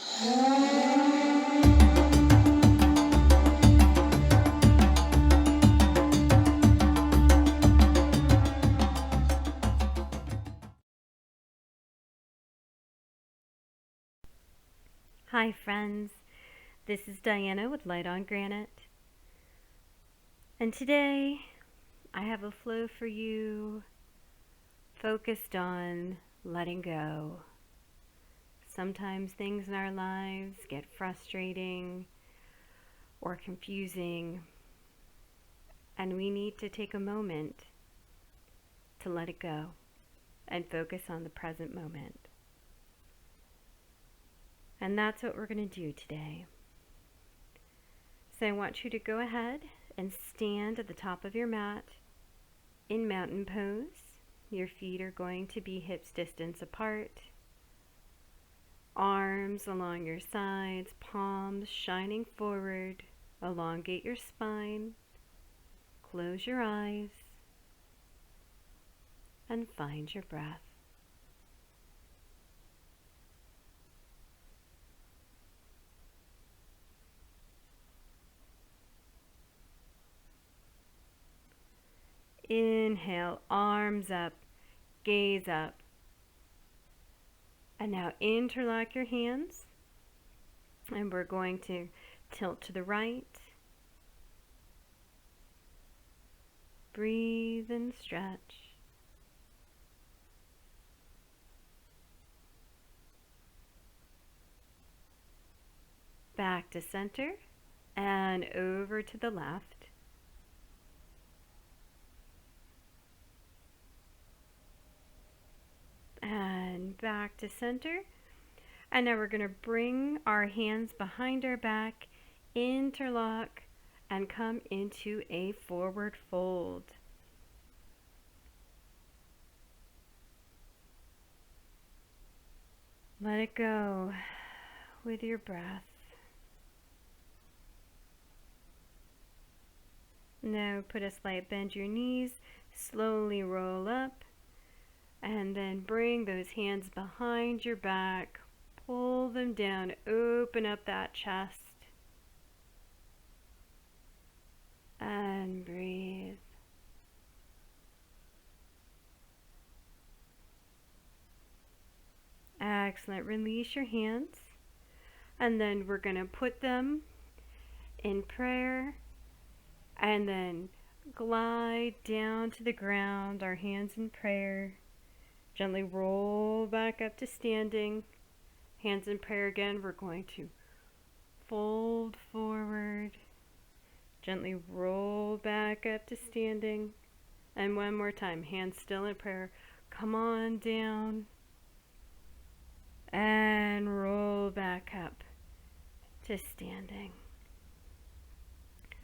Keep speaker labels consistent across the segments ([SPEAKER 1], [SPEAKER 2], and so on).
[SPEAKER 1] Hi friends, this is Diana with Light on Granite, and today I have a flow for you focused on letting go. Sometimes things in our lives get frustrating or confusing, and we need to take a moment to let it go and focus on the present moment. And that's what we're going to do today. So I want you to go ahead and stand at the top of your mat in mountain pose. Your feet are going to be hips distance apart. Arms along your sides, palms shining forward. Elongate your spine. Close your eyes and find your breath. Inhale, arms up, gaze up. And now interlock your hands, and we're going to tilt to the right. Breathe and stretch. Back to center and over to the left. And back to center. And now we're going to bring our hands behind our back, interlock, and come into a forward fold. Let it go with your breath. Now put a slight bend your knees, slowly roll up, and then bring those hands behind your back. Pull them down, open up that chest, and breathe. Excellent. Release your hands, and then we're going to put them in prayer, and then glide down to the ground, our hands in prayer. Gently roll back up to standing. Hands in prayer again. We're going to fold forward. Gently roll back up to standing. And one more time. Hands still in prayer. Come on down. And roll back up to standing.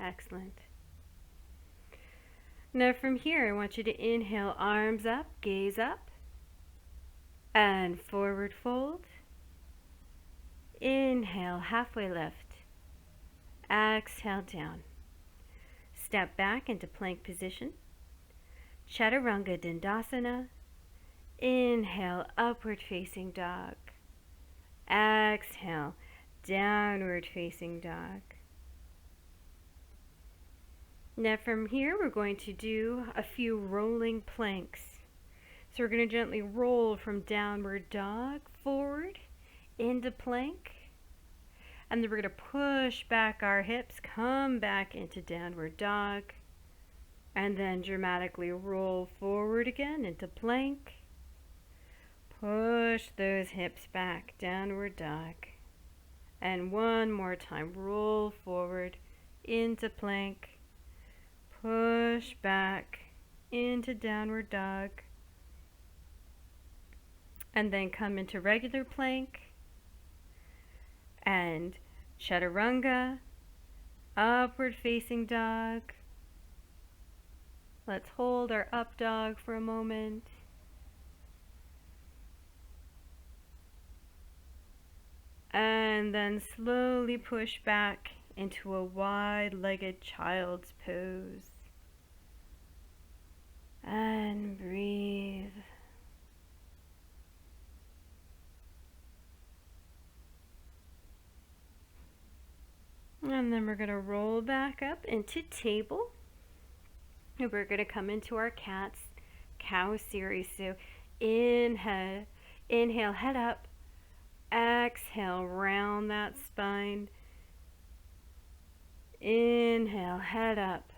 [SPEAKER 1] Excellent. Now from here, I want you to inhale, arms up, gaze up. And forward fold. Inhale, halfway lift. Exhale down. Step back into plank position. Chaturanga Dandasana. Inhale, upward facing dog. Exhale, downward facing dog. Now from here, we're going to do a few rolling planks. So we're going to gently roll from downward dog forward into plank. And then we're going to push back our hips, come back into downward dog. And then dramatically roll forward again into plank. Push those hips back, downward dog. And one more time, roll forward into plank. Push back into downward dog. And then come into regular plank and chaturanga, upward facing dog. Let's hold our up dog for a moment. And then slowly push back into a wide-legged child's pose. And breathe. And then we're going to roll back up into table. And we're going to come into our cat's cow series. So inhale, head up. Exhale, round that spine. Inhale, head up.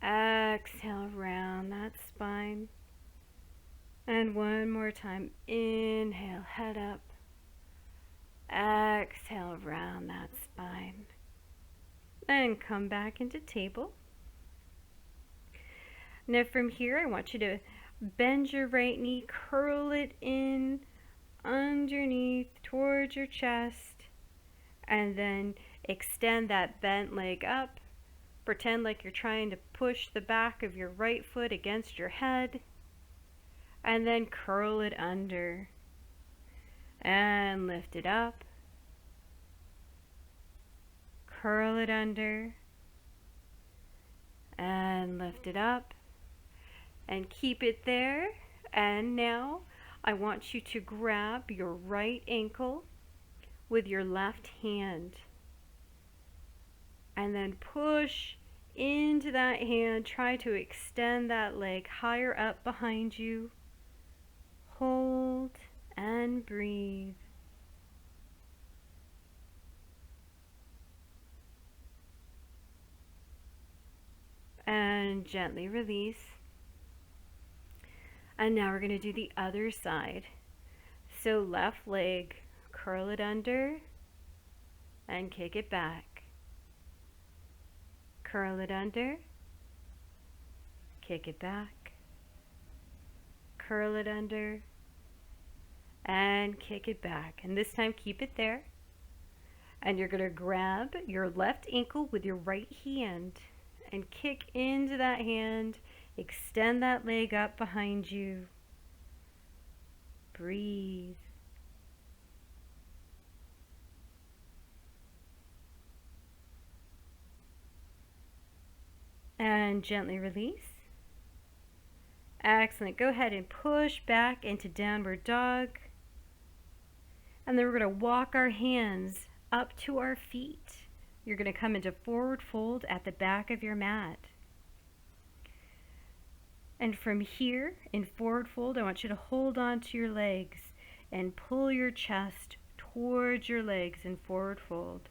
[SPEAKER 1] Exhale, round that spine. And one more time. Inhale, head up. Exhale, round that spine. And come back into table. Now from here, I want you to bend your right knee, curl it in underneath towards your chest, and then extend that bent leg up. Pretend like you're trying to push the back of your right foot against your head, and then curl it under and lift it up. Curl it under and lift it up and keep it there. And now I want you to grab your right ankle with your left hand and then push into that hand. Try to extend that leg higher up behind you. Hold and breathe. And gently release. And now we're going to do the other side. So left leg, curl it under and kick it back. Curl it under, kick it back. Curl it under and kick it back. And this time keep it there. And you're going to grab your left ankle with your right hand and kick into that hand. Extend that leg up behind you. Breathe. And gently release. Excellent. Go ahead and push back into downward dog. And then we're going to walk our hands up to our feet. You're going to come into forward fold at the back of your mat. And from here in forward fold, I want you to hold on to your legs and pull your chest towards your legs in forward fold.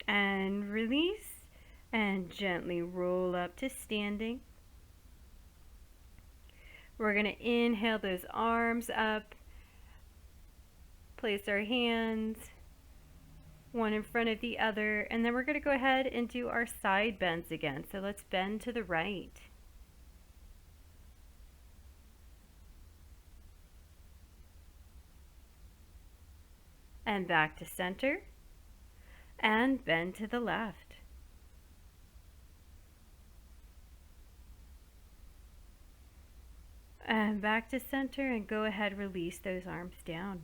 [SPEAKER 1] And release and gently roll up to standing. We're going to inhale those arms up, place our hands one in front of the other, and then we're going to go ahead and do our side bends again. So let's bend to the right. And back to center. And bend to the left. And back to center, and go ahead, release those arms down.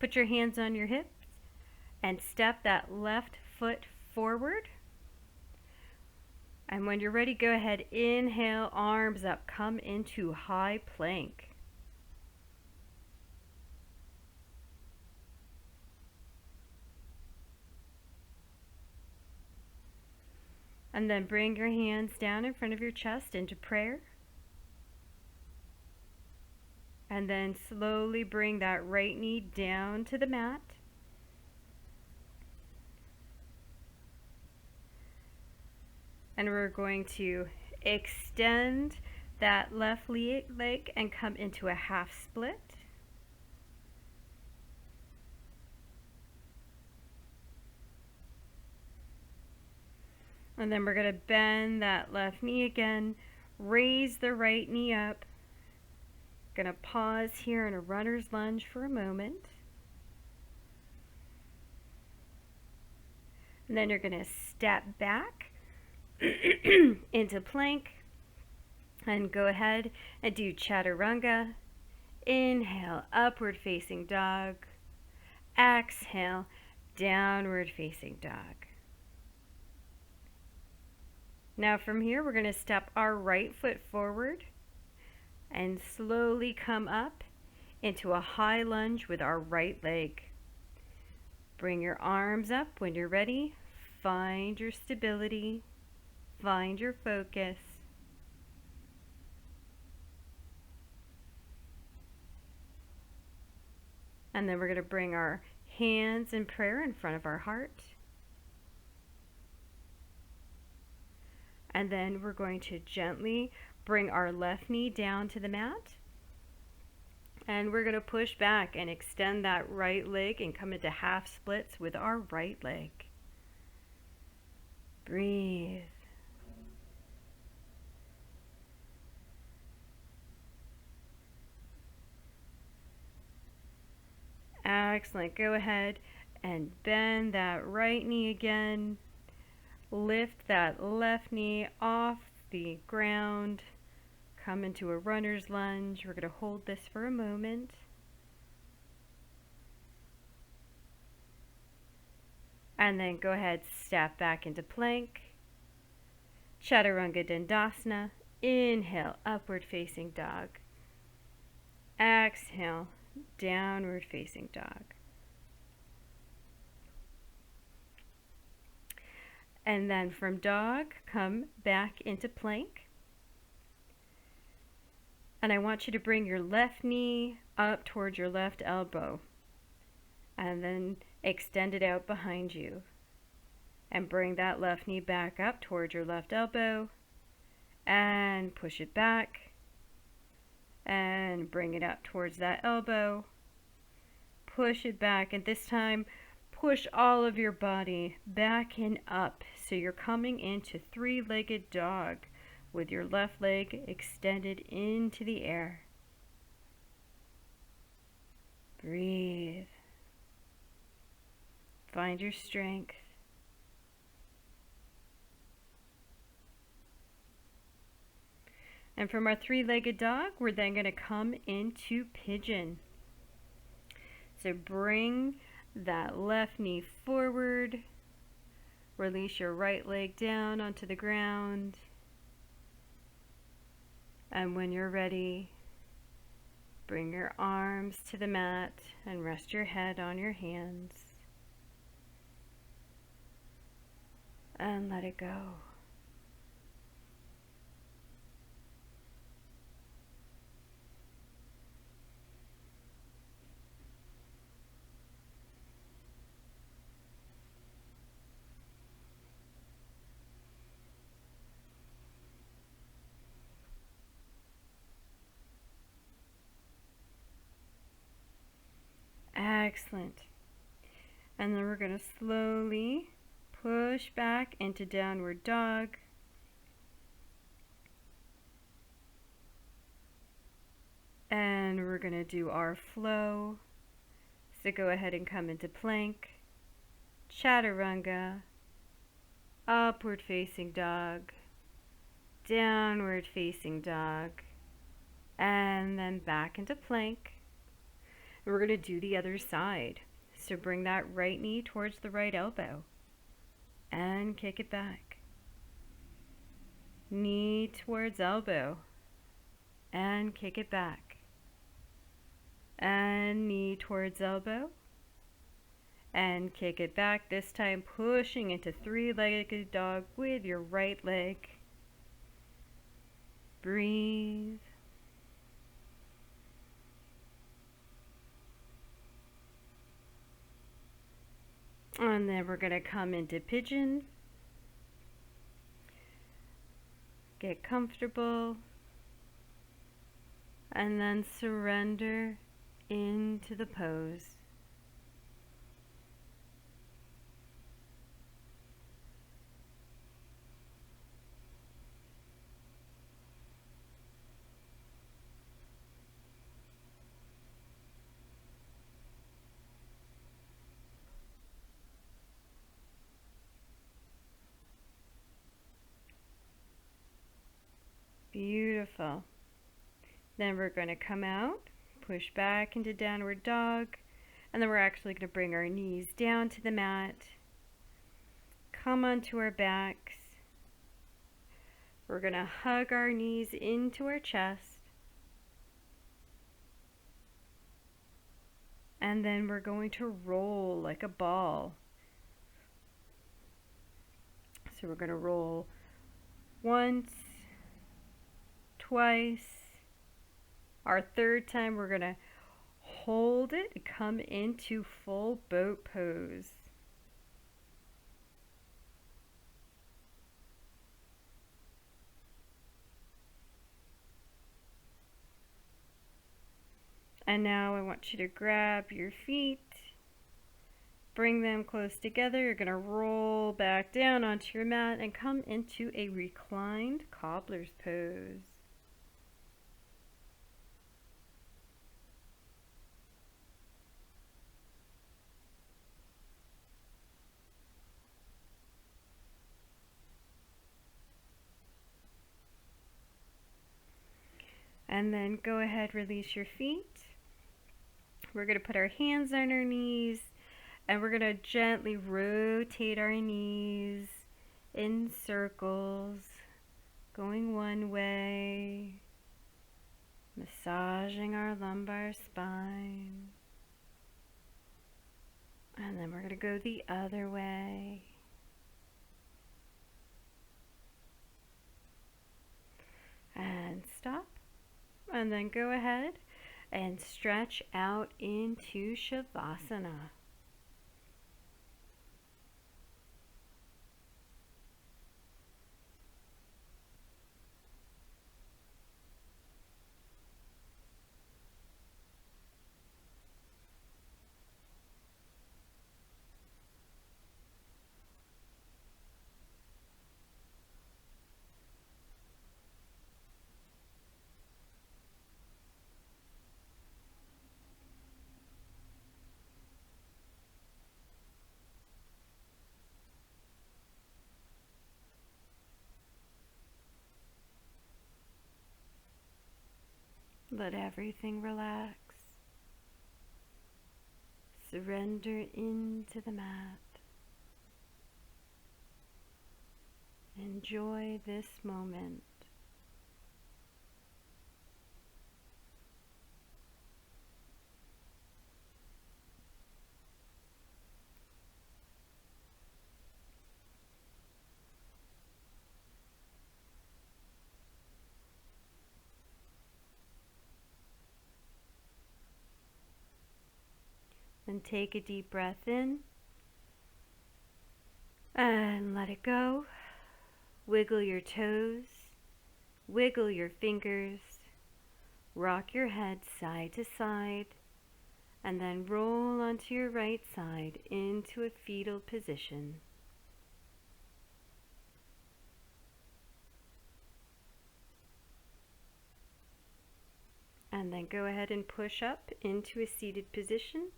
[SPEAKER 1] Put your hands on your hips and step that left foot forward. And when you're ready, go ahead, inhale, arms up, come into high plank. And then bring your hands down in front of your chest into prayer. And then slowly bring that right knee down to the mat. And we're going to extend that left leg and come into a half split. And then we're going to bend that left knee again, raise the right knee up. Going to pause here in a runner's lunge for a moment. And then you're going to step back into plank and go ahead and do chaturanga. Inhale, upward facing dog. Exhale, downward facing dog. Now from here, we're going to step our right foot forward and slowly come up into a high lunge with our right leg. Bring your arms up when you're ready. Find your stability. Find your focus. And then we're going to bring our hands in prayer in front of our heart. And then we're going to gently bring our left knee down to the mat. And we're going to push back and extend that right leg and come into half splits with our right leg. Breathe. Excellent. Go ahead and bend that right knee again. Lift that left knee off the ground. Come into a runner's lunge. We're going to hold this for a moment. And then go ahead, step back into plank. Chaturanga Dandasana. Inhale, upward facing dog. Exhale, downward facing dog. And then from dog, come back into plank. And I want you to bring your left knee up towards your left elbow. And then extend it out behind you. And bring that left knee back up towards your left elbow. And push it back. And bring it up towards that elbow. Push it back. And this time, push all of your body back and up. So you're coming into three-legged dog with your left leg extended into the air. Breathe. Find your strength. And from our three-legged dog, we're then going to come into pigeon. So bring that left knee forward. Release your right leg down onto the ground. And when you're ready, bring your arms to the mat and rest your head on your hands. And let it go. Excellent. And then we're going to slowly push back into downward dog. And we're going to do our flow. So go ahead and come into plank, chaturanga, upward facing dog, downward facing dog, and then back into plank. And we're going to do the other side. So bring that right knee towards the right elbow and kick it back. Knee towards elbow and kick it back. And knee towards elbow and kick it back. This time pushing into three-legged dog with your right leg. Breathe. And then we're going to come into pigeon. Get comfortable. And then surrender into the pose. Beautiful. Then we're going to come out, push back into downward dog, and then we're actually going to bring our knees down to the mat, come onto our backs, We're going to hug our knees into our chest. And then we're going to roll like a ball. So we're going to roll once, twice. Our third time we're going to hold it and come into full boat pose. And now I want you to grab your feet, bring them close together. You're going to roll back down onto your mat and come into a reclined cobbler's pose. And then go ahead, release your feet. We're going to put our hands on our knees and we're going to gently rotate our knees in circles, going one way, massaging our lumbar spine. And then we're going to go the other way. And stop. And then go ahead and stretch out into Shavasana. Let everything relax. Surrender into the mat. Enjoy this moment. Then take a deep breath in and let it go. Wiggle your toes, wiggle your fingers, rock your head side to side, and then roll onto your right side into a fetal position. And then go ahead and push up into a seated position.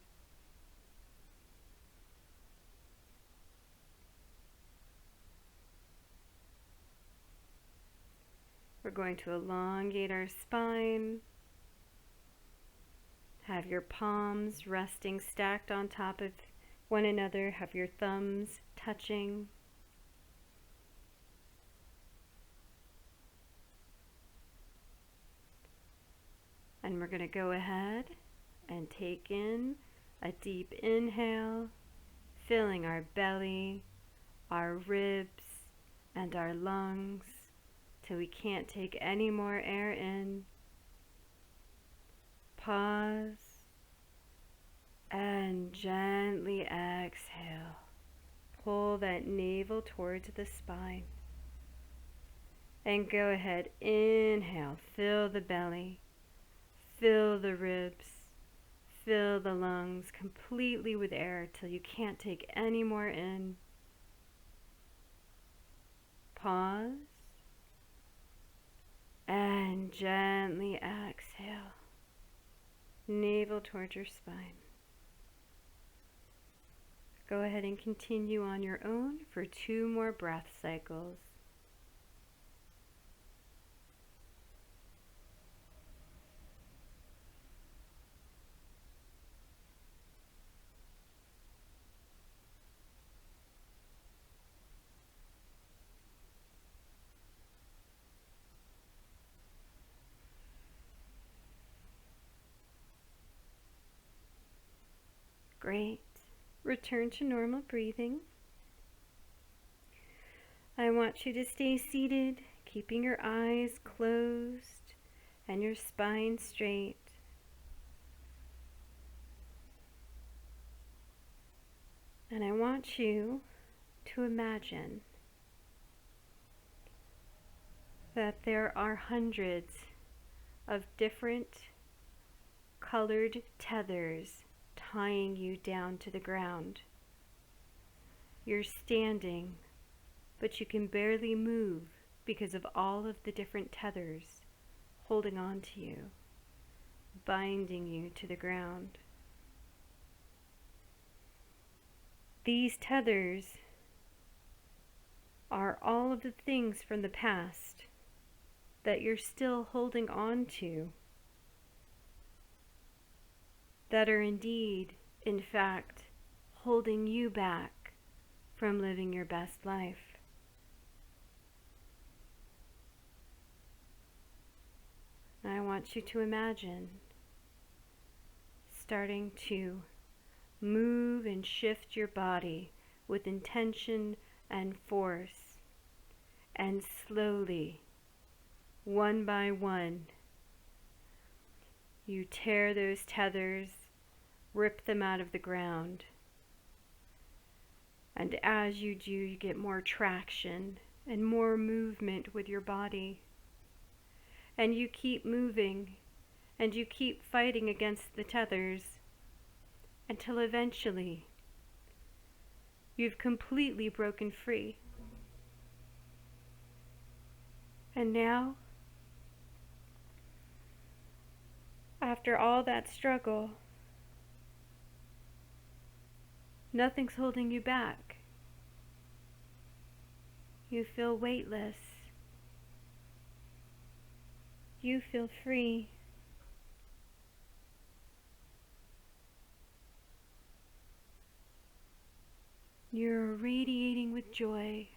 [SPEAKER 1] We're going to elongate our spine. Have your palms resting stacked on top of one another. Have your thumbs touching. And we're going to go ahead and take in a deep inhale, filling our belly, our ribs, and our lungs till we can't take any more air in. Pause and gently exhale. Pull that navel towards the spine. And go ahead, inhale, fill the belly, fill the ribs, fill the lungs completely with air till you can't take any more in. Pause and gently exhale. Navel towards your spine. Go ahead and continue on your own for 2 more breath cycles. Great. Return to normal breathing. I want you to stay seated, keeping your eyes closed and your spine straight. And I want you to imagine that there are hundreds of different colored tethers tying you down to the ground. You're standing, but you can barely move because of all of the different tethers holding on to you, binding you to the ground. These tethers are all of the things from the past that you're still holding on to, that are indeed, in fact, holding you back from living your best life. I want you to imagine starting to move and shift your body with intention and force, and slowly, one by one, you tear those tethers, rip them out of the ground, and as you do, you get more traction and more movement with your body, and you keep moving, and you keep fighting against the tethers, until eventually you've completely broken free. And now, after all that struggle, nothing's holding you back. You feel weightless. You feel free. You're radiating with joy,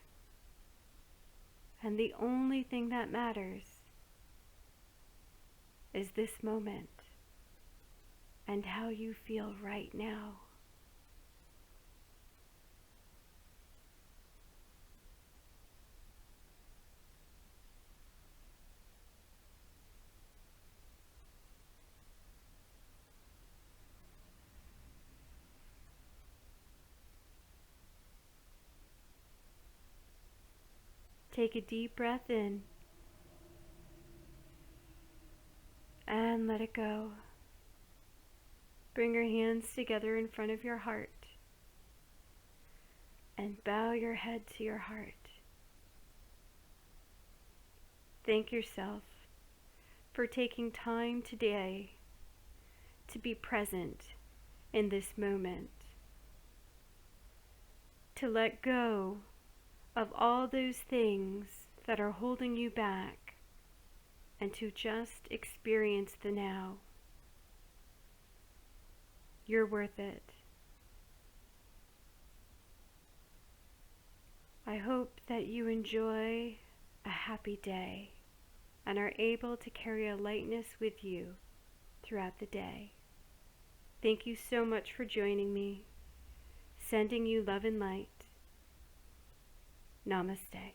[SPEAKER 1] and the only thing that matters is this moment and how you feel right now. Take a deep breath in and let it go. Bring your hands together in front of your heart and bow your head to your heart. Thank yourself for taking time today to be present in this moment, to let go of all those things that are holding you back, and to just experience the now. You're worth it. I hope that you enjoy a happy day and are able to carry a lightness with you throughout the day. Thank you so much for joining me. Sending you love and light. Namaste.